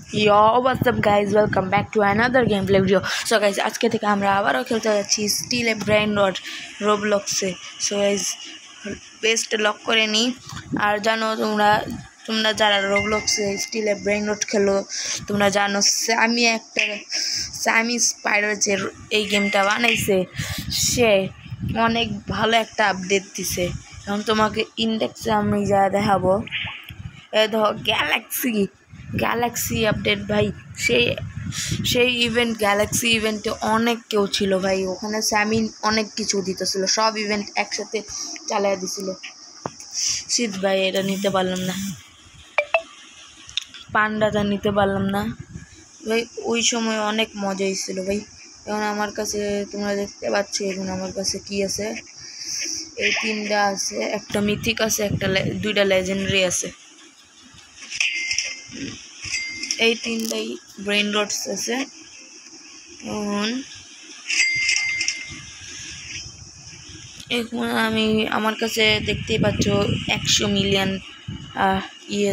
Yo, what's up guys, welcome back to another gameplay video. So guys, আজকে থেকে আমরা আবারও খেলতে যাচ্ছি স্টিল এ ব্রেইন রট রোবলক্সে। সো গাইজ বেস্ট লক করে নিই। আর জানো তোমরা যারা রোবলক্সে স্টিল এ ব্রেইন রট খেলো তোমরা জানো স্যামি স্পাইডার যে এই গেমটা বানাইছে সে অনেক ভালো একটা আপডেট দিছে। এখন তোমাকে ইন্ডেক্সে আমি যা দেখাবো, দেখো গ্যালাক্সি আপডেট ভাই। সেই ইভেন্ট গ্যালাক্সি ইভেন্টে অনেক কেউ ছিল ভাই, ওখানে স্যামি অনেক কিছু দিতেছিল, সব ইভেন্ট একসাথে চালাই দিছিল। শীত ভাই এটা নিতে পারলাম না, পান্ডাটা নিতে পারলাম না ভাই। ওই সময় অনেক মজা হয়েছিল ভাই। এখন আমার কাছে তোমরা দেখতে পাচ্ছ এখন আমার কাছে কি আছে, এই তিনটা আছে, একটা মিথিক আছে, দুইটা লেজেন্ডারি আছে, এই তিনটাই ব্রেইন রটস আছে। এখন আমার কাছে দেখতেই পাচ্ছ 100 মিলিয়ন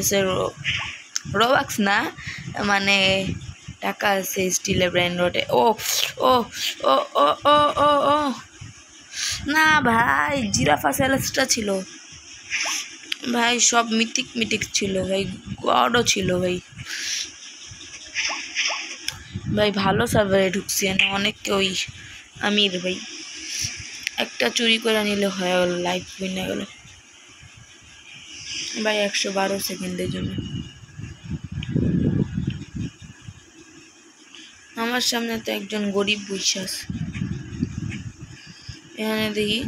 আছে, রোবাক্স না মানে টাকা আছে স্টিলের ব্রেইন রটে। ও ও ও ও ও ও ও না ভাই, জিরাফা সেলেস্টা ছিল ভাই, সব মিথিক ছিল ভাই, গডও ছিল ভাই। ভালো সার্ভারে ঢুকছি না, অনেক কেউই আমির ভাই। একটা চুরি করে নিলে হয়ে গেল, লাইফ উইনে গেল ভাই 112 সেকেন্ডের জন্য। আমার সামনে তো একজন গরিব বৈশাস, এখানে দেখি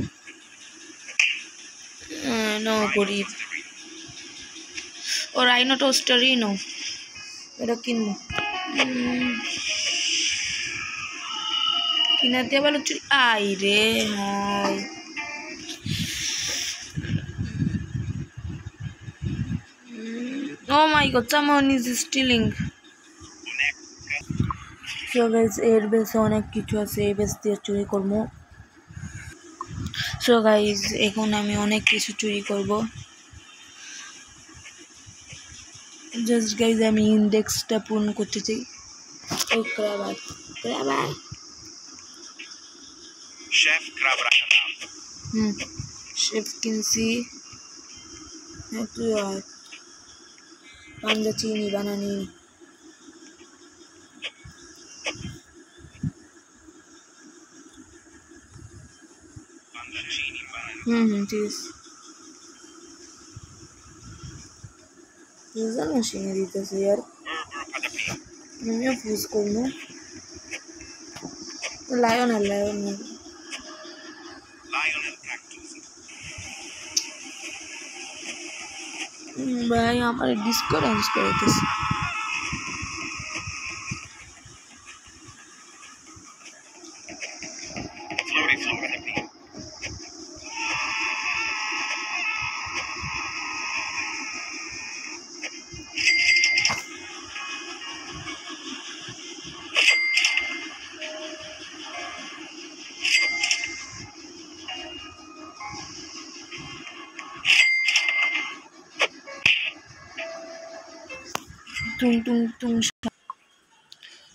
গরিব। ও রাইনো টোস্টারই নো, এটা কিনবো, কিনা দিয়ে ভালো চুরি। আই রে high, oh my god, someone is stealing. So guys, এর বেসে অনেক কিছু আছে, এই বেস দিয়ে চুরি করবো। সো গাইজ এখন আমি অনেক কিছু চুরি করব। জাস্ট গাইজ আমি ইন্ডেক্সটা পূর্ণ করতে চাই। ও ক্রাবার শেফ কিনছি, তুই আর পাঞ্জা চিনি বানানি। ঠিক আছে, জানো শিঙে দিতেছে ইয়ার, আমিও ফুজ করবো। লায়নেল ভাই আমার ডিসকরেন্স করেছে।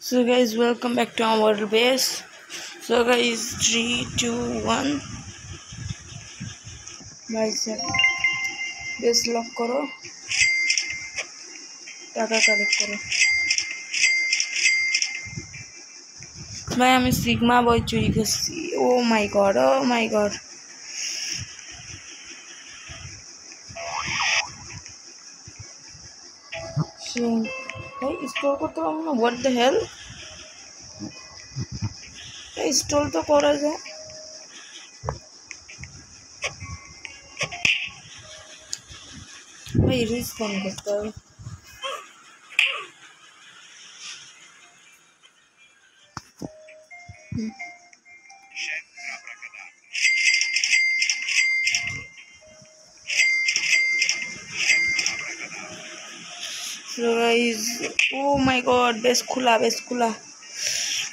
So guys, welcome back to our base. So guys, 3 2 1 guys, base lock karo, টাকা কালেক্ট করো ভাই। আমি সিগমা বই চুরি করছি, ও মাই গড, ও মাই গড। ভাই স্টোর করতে পারবো না, হোয়াট দ্য হেল। স্টোর তো করা যায়, ভাই রিস্পন করতে হবে। Oh my god, বেশ খোলা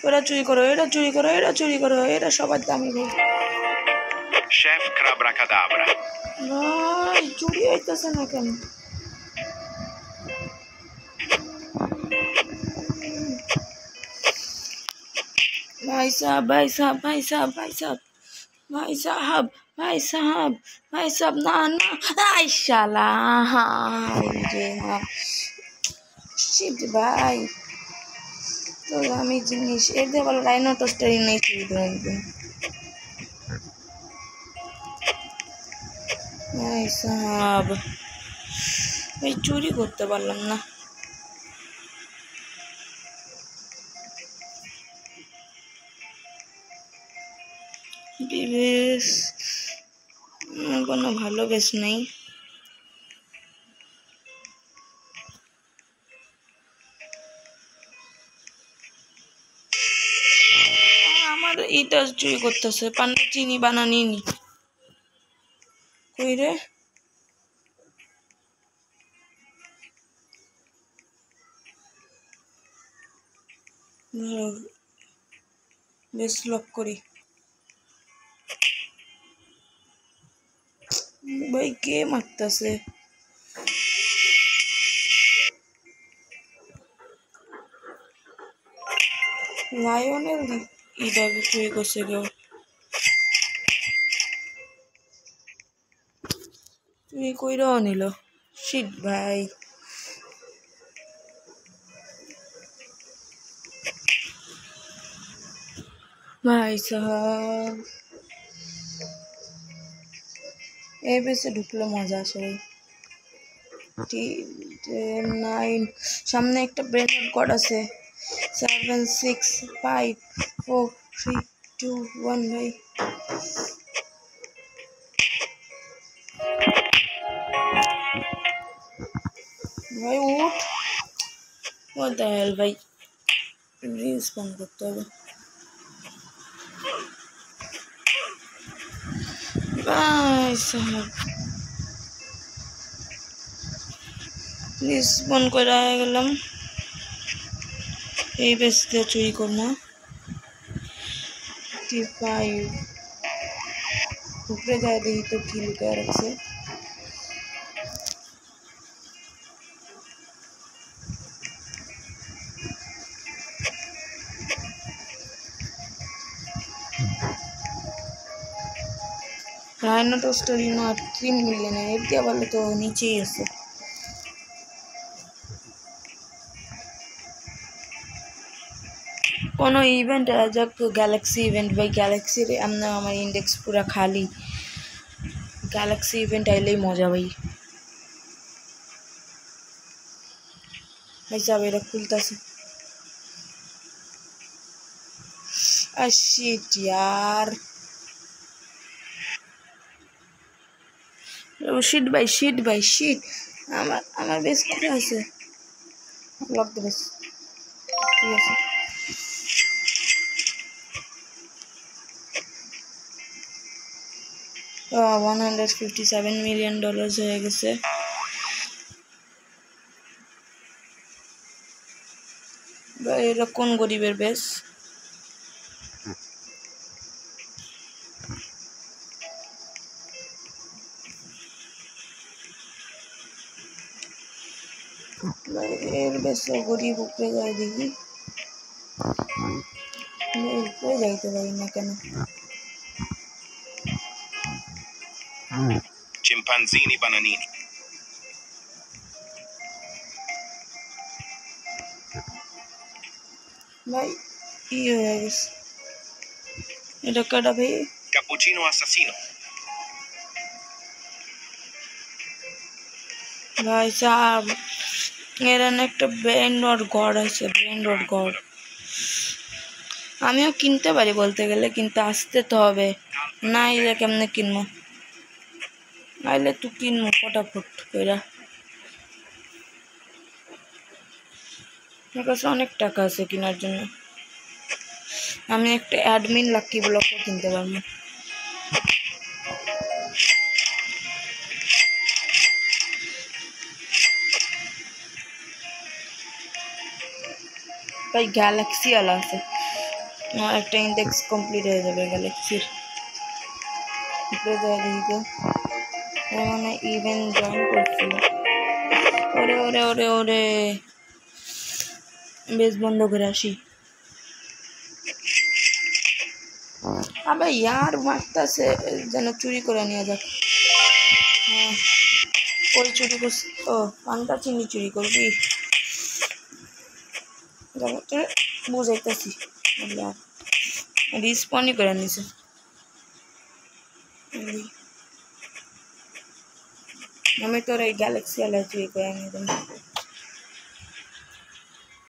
ওরা চুরি করো, এটা সবার দামি ভাই। শেফ ক্রাব্রাকাদাব্রা ভাই চুরি হইতেছে না কেন? भाई साहब भाई साहब भाई साहब भाई साहब भाई साहब भाई साहब भाई साहब ना ना आई शाला रे ना शिट भाई तो আমি জিনিস এর দিয়ে বলো রাইনো টোস্টারই নেই চুরি করে ভাই সাহেব এই চুরি করতে পারলাম না বেশ কোনো ভালো বেশ নেই আমার এটা চুরি করতেছে পান্ডা চিনি বানানি নি কই রে বেশ লক করি ভাই কে মারতেছে লায়নেল এটা চুরি করছে কেউ চুরি কইরাও নিল শিট ভাই ভাই সাহেব এই বেশে ঢুকলে মজা আসে ভাই 9 সামনে একটা ব্রেন কোড আছে 7 6 5 4 3 2 1 ভাই ভাই উঠ what the hell ভাই রিস্পন্ড করতে হবে ভাই সাহেব রিস্পন্ড করে গেলাম এই বেশ দিয়ে চুরি করবো 5 উপরে যায় দেখি তো কি লুকিয়ে রাখছে রাইনো টোস্টারই না 3 মিলিয়ন এর দিয়ে বলে তো নিচেই আছে কোনো ইভেন্ট যাক গ্যালাক্সি ইভেন্ট ভাই গ্যালাক্সির এমন আমার ইন্ডেক্স পুরা খালি গ্যালাক্সি ইভেন্ট আইলেই মজা ভাই ভাই সাহেব এটা খুলতেছে শিট यार শিট ভাই শিট আমার বেশ খুলে আছে লক দে বেশ ঠিক আছে 157 মিলিয়ন ডলার হয়ে গেছে ভাই এটা কোন গরিবের বেশ ভাই এর বেশ গরিব উপরে যায় দেখি উপরে যাইতে পারি না কেন Scimpanzini bananini. ভাই কি হয়ে গেছে এটা কাটা ভাই Cappuccino assassino. ভাই সাহেব এর একটা ব্র্যান্ড গড় আছে ব্র্যান্ড গড় আমিও কিনতে পারি বলতে গেলে কিন্তু আসতে তো হবে না এলে কেমনে কিনবো নাইলে তুই কিনবো ফটাফট কইরা আমার কাছে অনেক টাকা আছে কেনার জন্য আমি একটা অ্যাডমিন লাকি ব্লকও কিনতে পারবো ভাই গ্যালাক্সি আলা আছে আমার একটা ইন্ডেক্স কমপ্লিট হয়ে যাবে গ্যালাক্সির উপরে যায় দেখি তো মানে ইভেন্ট জয়েন করছিল ওরে ওরে ওরে ওরে বেশ বন্ধ করে আসি আবে ইয়ার মারতাছে যেন চুরি করে নিয়ে যাক। হ্যাঁ ওই চুরি করছি। ও পান্তা চিনি চুরি করবি, বুঝাইতেছি রিস্পন্ডই করে নিছে। আমি তোর এই গ্যালাক্সি আলা চুরি করে নিয়ে দেবো।